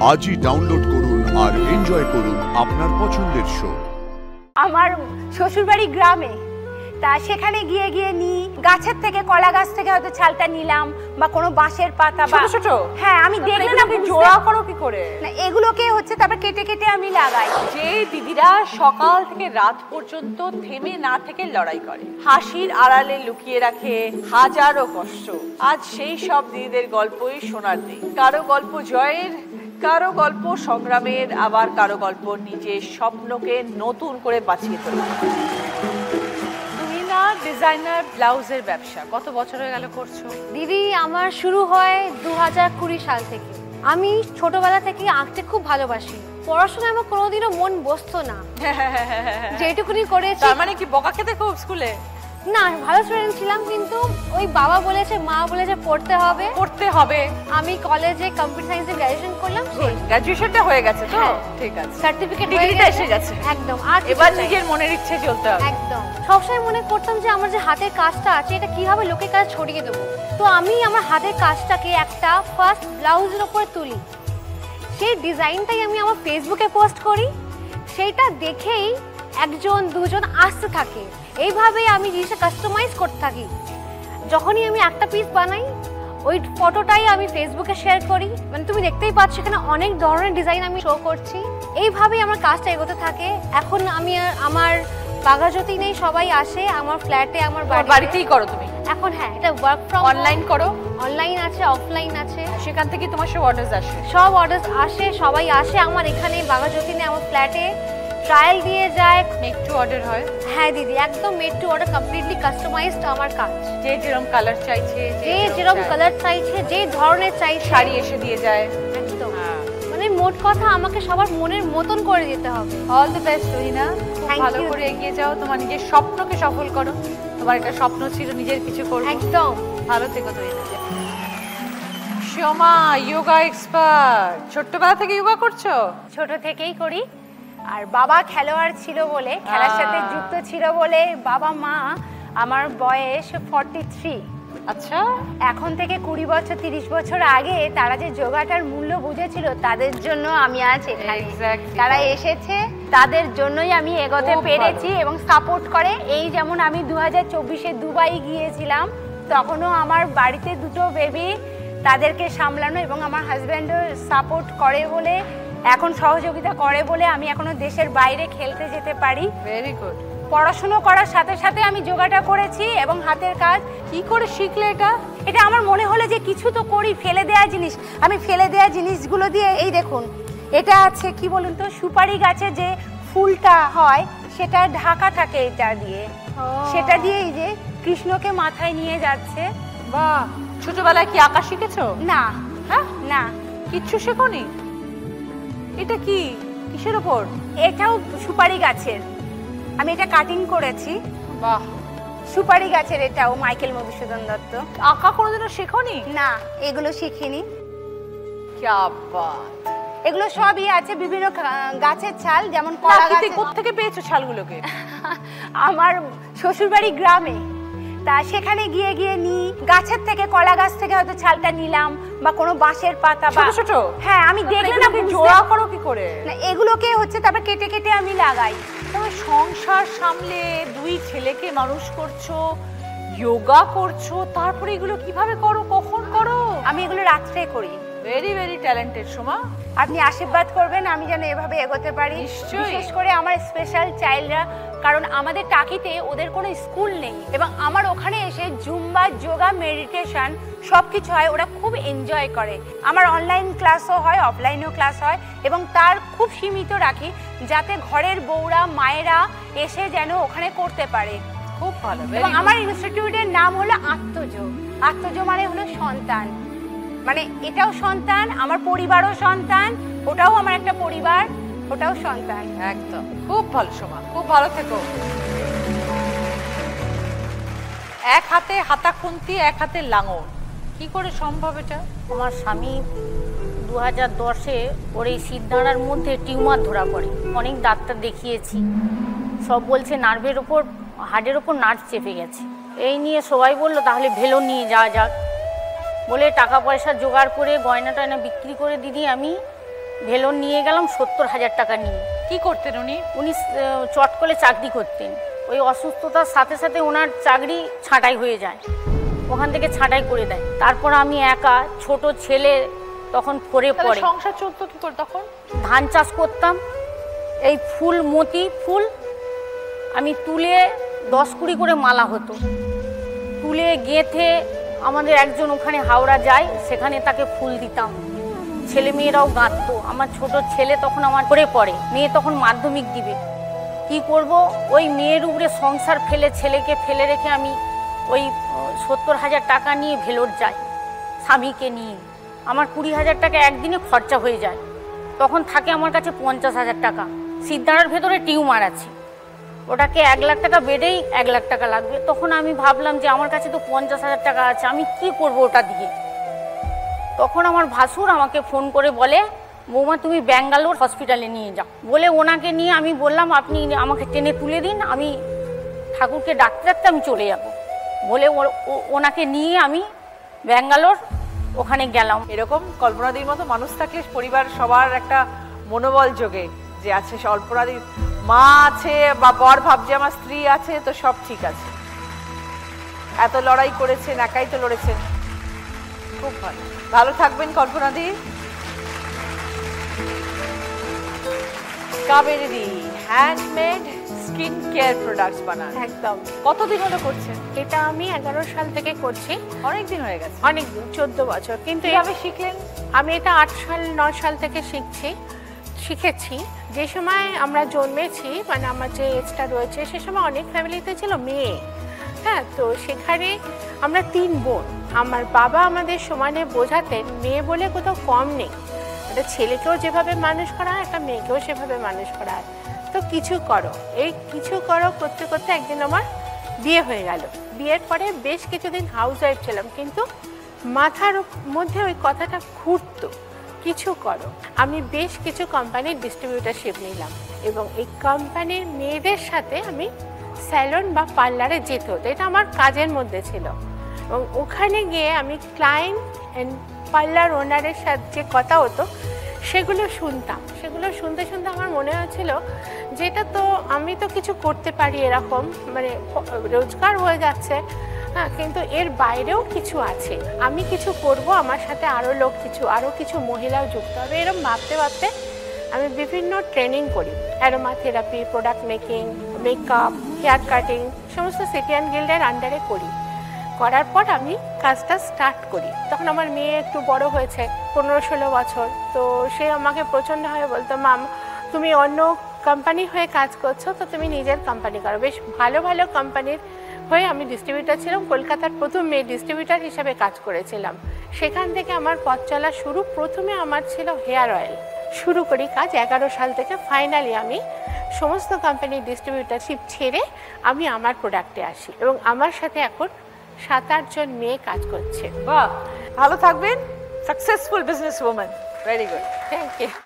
আজই ডাউনলোড করুন আর এনজয় করুন আপনার পছন্দের শো। আমার শ্বশুরবাড়ি গ্রামে, তা সেখানে গিয়ে গিয়ে নিই গাছের থেকে, কলা গাছ থেকে হয়তো ছালটা নিলাম বা কোনো বাঁশের পাতা বা ছোট ছোট। হ্যাঁ, আমি দেখলে না জোড়া করো কি করে? না, এগুলোকে হচ্ছে তারপর কেটে কেটে আমি লাগাই। যে দিদিরা সকাল থেকে রাত পর্যন্ত থেমে না থেকে লড়াই করে, হাসির আড়ালে লুকিয়ে রাখে হাজারো কষ্ট, আজ সেই সব দিদিদের গল্পই শোনার দিন। কারো গল্প জয়ের, কারো গল্প সংগ্রামের, আবার কারো গল্প নিজের স্বপ্নকে নতুন করে বাঁচিয়ে তোলে। তুমি না ডিজাইনার ব্লাউজের ব্যবসা কত বছর হয়ে গেল করছো? দিদি, আমার শুরু হয় 2020 সাল থেকে। আমি ছোটবেলা থেকে আঁকতে খুব ভালোবাসি। পড়াশোনায় আমার কোনোদিনও মন বসতো না, যেটুকুনি করেছি। তার মানে কি বকা খেতে খুব স্কুলে? না, ভালো স্টুডেন্ট ছিলাম, কিন্তু ওই বাবা বলেছে, মা বলেছে পড়তে হবে পড়তে হবে। আমি কলেজে কম্পিউটার সায়েন্সে গ্র্যাজুয়েশন করলাম। সেই গ্র্যাজুয়েশনটা হয়ে গেছে তো? হ্যাঁ। ঠিক আছে, সার্টিফিকেট ডিগ্রিটা এসে গেছে একদম। আর এবার নিজের মনের ইচ্ছে চলতে হবে। একদম। সবসময় মনে করতাম যে আমার যে হাতের কাজটা আছে, এটা কিভাবে লোকের কাছে ছড়িয়ে দেবো। তো আমি আমার হাতের কাজটাকে একটা ফার্স্ট ব্লাউজের উপরে তুলি, সেই ডিজাইনটাই আমি আমার ফেসবুকে পোস্ট করি। সেইটা দেখেই একজন দুজন আসতে থাকে, এইভাবেই আমি জিনিসটা কাস্টমাইজ করতে থাকি। যখনই আমি একটা পিস বানাই, ওই ফটোটাই আমি ফেসবুকে শেয়ার করি। মানে তুমি দেখতেই পাচ্ছ এখানে অনেক ধরনের ডিজাইন আমি শো করছি। এইভাবেই আমার কাজটা এগোতে থাকে। এখন আমি আর আমার বাঘাযতীন নেই, সবাই আসে আমার ফ্ল্যাটে, আমার বাড়িতেই করো তুমি এখন? হ্যাঁ, এটা ওয়ার্ক ফ্রম অনলাইন করো? অনলাইন আছে, অফলাইন আছে। সেখান থেকে তোমার সব অর্ডার আসে? সব অর্ডার আসে, সবাই আসে আমার এখানে বাঘাযতীনে, আমার ফ্ল্যাটে ট্রায়াল দিয়ে যায়, মেক টু অর্ডার হয়। হ্যাঁ দিদি, একদম made to order, completely customized আমার কাজ। যে যেরকম কালার চাইছে, যে যেরকম কালার চাইছে, যে ধরনের চাইছে, শাড়ি এসে দিয়ে যায়। একদম। মানে মোট কথা, আমাকে সবার মনের মতন করে দিতে হবে। অল দ্য বেস্ট রহিনা, ভালো করে এগিয়ে যাও, তোমার নিজের স্বপ্নকে সফল করো। তোমার একটা স্বপ্ন ছিল নিজের কিছু করবে, একদম। ভালো থেকো রহিনা। সোমা যোগা এক্সপার্ট, ছোট্টবেলা থেকে যোগা করছো? ছোট থেকেই করি। আর বাবা খেলোয়াড় ছিল বলে, খেলার সাথে যুক্ত ছিল বলে, বাবা মা, আমার বয়স 43। আচ্ছা, এখন থেকে 20 বছর 30 বছর আগে তারা যে যোগাটার মূল্য বুঝেছিল, তাদের জন্য আমি আজ এখানে। তারা এসেছে, তাদের জন্যই আমি এগোতে পেরেছি এবং সাপোর্ট করে। এই যেমন আমি 2024-এ দুবাই গিয়েছিলাম, তখনও আমার বাড়িতে দুটো বেবি, তাদেরকে সামলানো, এবং আমার হাজব্যান্ডও সাপোর্ট করে বলে, এখন সহযোগিতা করে বলে আমি এখনো দেশের বাইরে খেলতে যেতে পারি। Very good. পড়াশোনা করার সাথে সাথে আমি যোগাটা করেছি এবং হাতের কাজ। কি করে শিখলে এটা? এটা আমার মনে হলো যে কিছু তো করি, ফেলে দেওয়া জিনিস। আমি ফেলে দেওয়া জিনিসগুলো দিয়ে, এই দেখুন, এটা আছে কি বলুন তো, সুপারি গাছে যে ফুলটা হয় সেটা ঢাকা থাকে এটা দিয়ে। সেটা দিয়ে এই যে কৃষ্ণকে মাথায় নিয়ে যাচ্ছে। বাহ, ছোটবেলায় কি আঁকা শিখেছো? না। হ্যাঁ, না, কিচ্ছু শেখোনি? এটা কি, কিসের উপর? এটাও সুপারি গাছের, আমি এটা কাটিং করেছি। বাহ, সুপারি গাছের এটাও, মাইকেল মধুসূদন দত্ত। আঁকা কোনোদিনও শেখোনি? না, এগুলো শিখিনি। ক্যা বাত! এগুলো সবই আছে বিভিন্ন গাছের ছাল, যেমন কলা গাছ। কোত্থেকে পেয়েছো ছালগুলোকে? আমার শ্বশুরবাড়ি গ্রামে, তা সেখানে গিয়ে গিয়ে নিই গাছের থেকে, কলা গাছ থেকে হয়তো ছালটা নিলাম বা কোনো বাঁশের পাতা বা ছোট ছোট। হ্যাঁ, আমি দেখলে না জোড়া করো কি করে? না, এগুলোকে হচ্ছে তারপর কেটে কেটে আমি লাগাই। তুমি সংসার সামলে দুই ছেলেকে মানুষ করছো, যোগা করছো, তারপরে এগুলো কিভাবে করো, কখন করো? আমি এগুলো রাত্রে করি। Very very talented Soma. আপনি আশীর্বাদ করবেন আমি যেন এভাবে এগোতে পারি। বিশেষ করে আমার স্পেশাল চাইল্ডরা, কারণ আমাদের টাকিতে ওদের কোনো স্কুল নেই, এবং আমার ওখানে এসে জুম্বা, যোগা, মেডিটেশন সবকিছু হয়, ওরা খুব এনজয় করে। আমার অনলাইন ক্লাসও হয়, অফলাইনেও ক্লাস হয়, এবং তার খুব সীমিত রাখি, যাতে ঘরের বউরা, মায়েরা এসে যেন ওখানে করতে পারে। খুব ভালো। এবং আমার ইনস্টিটিউটের নাম হলো আত্মযোগ। আত্মযোগ মানে হলো সন্তান, মানে এটাও সন্তান, আমার পরিবারও সন্তান, ওটাও আমার একটা পরিবার, ওটাও সন্তান। একদম, খুব ভালো সোমা, খুব ভালো থেকো। এক হাতে হাতা খুন্তি, এক হাতে লাঙল, কি করে সম্ভব এটা? আমার স্বামী 2010-এ ওর এই শিরদাঁড়ার মধ্যে টিউমার ধরা পড়ে। অনেক ডাক্তার দেখিয়েছি, সব বলছে নার্ভের ওপর, হার্টের ওপর নার্ভ চেপে গেছে। এই নিয়ে সবাই বললো তাহলে ভেলোর নিয়ে যাওয়া যাক বলে টাকা পয়সা জোগাড় করে, গয়না টয়না বিক্রি করে দিদি আমি ভেলোর নিয়ে গেলাম 70,000 টাকা নিয়ে। কি করতেন উনি? উনি চটকলে চাকরি করতেন। ওই অসুস্থতার সাথে সাথে ওনার চাকরি ছাঁটাই হয়ে যায়, ওখান থেকে ছাঁটাই করে দেয়। তারপর আমি একা, ছোট ছেলে তখন পড়ে পড়ে। সংসার চলতো কি করে তখন? ধান চাষ করতাম, এই ফুল, মতি ফুল আমি তুলে 10-20 করে মালা হতো, তুলে গেঁথে আমাদের একজন ওখানে হাওড়া যায়, সেখানে তাকে ফুল দিতাম। ছেলে মেয়েরাও গাঁথতো। আমার ছোট ছেলে তখন আমার পড়ে পড়ে, মেয়ে তখন মাধ্যমিক দিবে। কি করব, ওই মেয়ের উপরে সংসার ফেলে, ছেলেকে ফেলে রেখে আমি ওই 70,000 টাকা নিয়ে ভেলোর যাই স্বামীকে নিয়ে। আমার 20,000 টাকা একদিনে খরচা হয়ে যায়। তখন থাকে আমার কাছে 50,000 টাকা। সিদ্ধারার ভেতরে টিউমার আছে, ওটাকে 1 লাখ টাকা বেডেই 1 লাখ টাকা লাগবে। তখন আমি ভাবলাম যে আমার কাছে তো 50,000 টাকা আছে, আমি কি করব ওটা দিয়ে। তখন আমার ভাসুর আমাকে ফোন করে বলে, বৌমা তুমি ব্যাঙ্গালোর হসপিটালে নিয়ে যাও। বলে ওনাকে নিয়ে আমি বললাম আপনি আমাকে টেনে তুলে দিন, আমি ঠাকুরকে ডাকতে ডাকতে আমি চলে যাব। বলে ওনাকে নিয়ে আমি ব্যাঙ্গালোর ওখানে গেলাম। এরকম কল্পনাদির মতো মানুষ থাকলে পরিবার সবার একটা মনোবল যোগে যে আছে, কল্পনাদির মা আছে বা বর ভাবছে আমার স্ত্রী আছে তো সব ঠিক আছে। এত লড়াই করেছেন, একাই তো লড়েছেন, খুব ভালো। ভালো থাকবেন কল্পনাদি। Kaveri handmade skin care products বানান। একদম। কতদিন হলো করছেন? এটা আমি 11 সাল থেকে করছি। অনেক দিন হয়ে গেছে। অনেক দিন, 14 বছর। কিন্তু কিভাবে শিখলেন? আমি এটা 8 সাল থেকে শিখেছি। যে সময় আমরা জন্মেছি, মানে আমার যে এজটা রয়েছে, সে সময় অনেক ফ্যামিলিতে ছিল মেয়ে। হ্যাঁ, তো সেখানে আমরা 3 বোন। আমার বাবা আমাদের সমানে বোঝাতেন মেয়ে বলে কোথাও কম নেই, একটা ছেলেকেও যেভাবে মানুষ করা হয়, একটা মেয়েকেও সেভাবে মানুষ করা হয়। তো কিছু করো, এই কিছু করো করতে করতে একদিন আমার বিয়ে হয়ে গেল। বিয়ের পরে বেশ কিছুদিন হাউস ওয়াইফ ছিলাম, কিন্তু মাথার মধ্যে ওই কথাটা ঘুরতো, কিছু করো। আমি বেশ কিছু কোম্পানির ডিস্ট্রিবিউটারশিপ নিলাম এবং এই কোম্পানির মেয়েদের সাথে আমি স্যালন বা পার্লারে যেতে হতো, এটা আমার কাজের মধ্যে ছিল। এবং ওখানে গিয়ে আমি ক্লায়েন্ট অ্যান্ড পার্লার ওনারের সাথে যে কথা হতো সেগুলো শুনতাম। সেগুলো শুনতে শুনতে আমার মনে হচ্ছিল যে এটা তো আমি তো কিছু করতে পারি, এরকম মানে রোজগার হয়ে যাচ্ছে, হ্যাঁ, কিন্তু এর বাইরেও কিছু আছে, আমি কিছু করব, আমার সাথে আরও কিছু মহিলাও যুক্ত হবে। এরকম ভাবতে ভাবতে আমি বিভিন্ন ট্রেনিং করি, aroma therapy, product making, makeup, hair cutting, সমস্ত সিটিয়ান গিল্ডের আন্ডারে করি। করার পর আমি কাজটা স্টার্ট করি। তখন আমার মেয়ে একটু বড় হয়েছে, 15-16 বছর। তো সে আমাকে প্রচণ্ডভাবে বলতো, মাম তুমি অন্য কোম্পানি হয়ে কাজ করছো, তো তুমি নিজের কোম্পানি করো। বেশ ভালো ভালো কোম্পানির হয়ে আমি ডিস্ট্রিবিউটার ছিলাম, কলকাতার প্রথম মেয়ে ডিস্ট্রিবিউটার হিসাবে কাজ করেছিলাম। সেখান থেকে আমার পথ চলা শুরু। প্রথমে আমার ছিল হেয়ার অয়েল, শুরু করি কাজ 11 সাল থেকে। ফাইনালি আমি সমস্ত কোম্পানির ডিস্ট্রিবিউটারশিপ ছেড়ে আমি আমার প্রোডাক্টে আসি এবং আমার সাথে এখন 7-8 জন মেয়ে কাজ করছে। বাহ, ভালো থাকবেন। Successful business woman, very good, thank you.